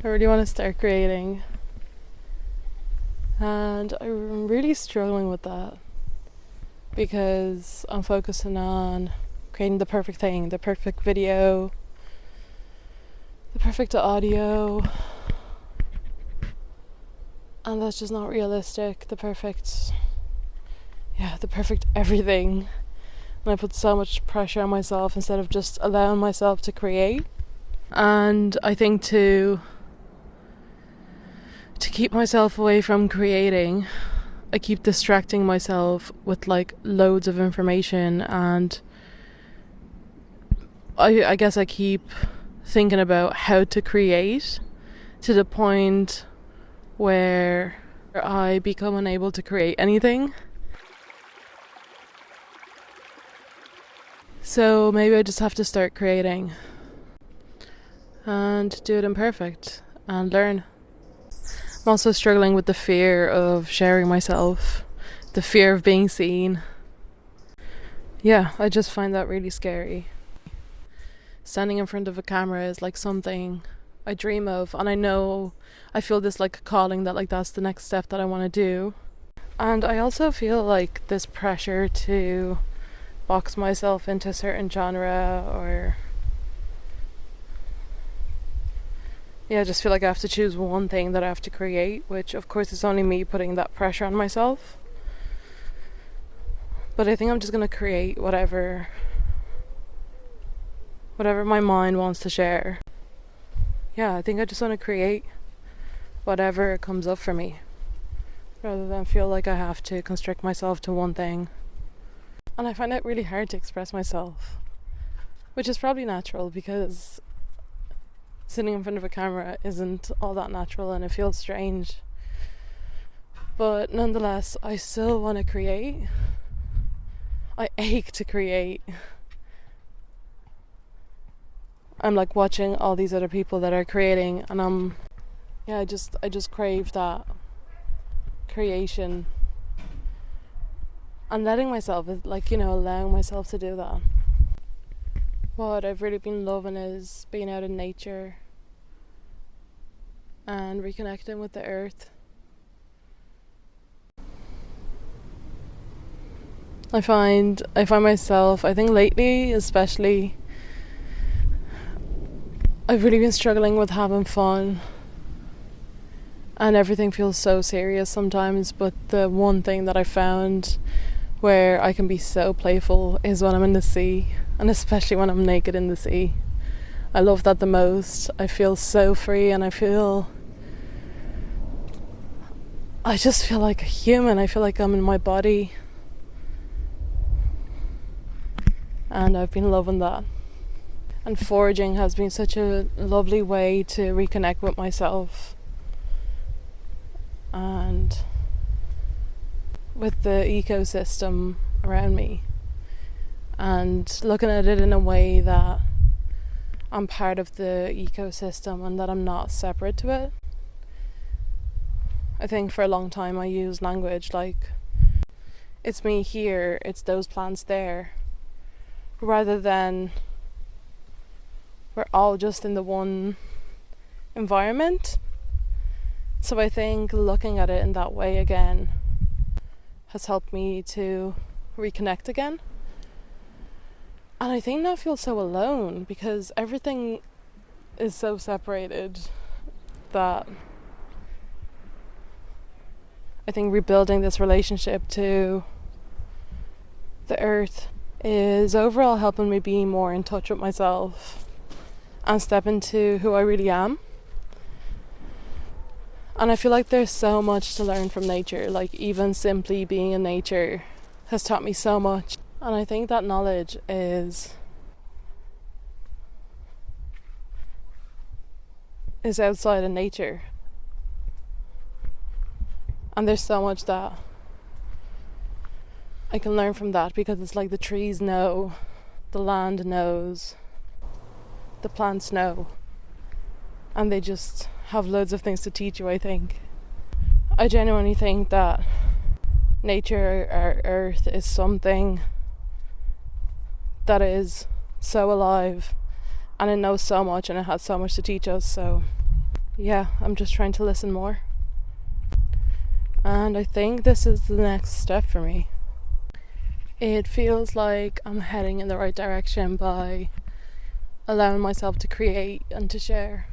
I really want to start creating, and I'm really struggling with that because I'm focusing on creating the perfect thing, the perfect video, the perfect audio, and that's just not realistic. The perfect everything. And I put so much pressure on myself instead of just allowing myself to create. And I think to keep myself away from creating, I keep distracting myself with like loads of information, and I guess I keep thinking about how to create to the point where I become unable to create anything. So maybe I just have to start creating and do it imperfect and learn. I'm also struggling with the fear of sharing myself, the fear of being seen. Yeah, I just find that really scary. Standing in front of a camera is like something I dream of, and I feel this like calling that like that's the next step that I want to do. And I also feel like this pressure to box myself into a certain genre, or I just feel like I have to choose one thing that I have to create, which of course is only me putting that pressure on myself. But I think I'm just going to create whatever my mind wants to share. Yeah, I think I just want to create whatever comes up for me, rather than feel like I have to constrict myself to one thing. And I find it really hard to express myself, which is probably natural because sitting in front of a camera isn't all that natural and it feels strange. But nonetheless, I still want to create. I ache to create. I'm like watching all these other people that are creating, and I just crave that creation. And letting myself, like, allowing myself to do that. What I've really been loving is being out in nature and reconnecting with the earth. I find myself, I think lately especially, I've really been struggling with having fun, and everything feels so serious sometimes, but the one thing that I found where I can be so playful is when I'm in the sea, and especially when I'm naked in the sea. I love that the most. I feel so free, and I just feel like a human. I feel like I'm in my body, and I've been loving that. And foraging has been such a lovely way to reconnect with myself and with the ecosystem around me, and looking at it in a way that I'm part of the ecosystem and that I'm not separate to it. I think for a long time I used language like, it's me here, it's those plants there, rather than we're all just in the one environment. So I think looking at it in that way again has helped me to reconnect again. And I think not feel so alone, because everything is so separated that I think rebuilding this relationship to the earth is overall helping me be more in touch with myself and step into who I really am. And I feel like there's so much to learn from nature. Like, even simply being in nature has taught me so much. And I think that knowledge is outside of nature. And there's so much that I can learn from that, because it's like the trees know, the land knows, the plants know, and they just have loads of things to teach you, I think. I genuinely think that nature, our earth, is something that is so alive, and it knows so much, and it has so much to teach us. So yeah, I'm just trying to listen more. And I think this is the next step for me. It feels like I'm heading in the right direction by allowing myself to create and to share.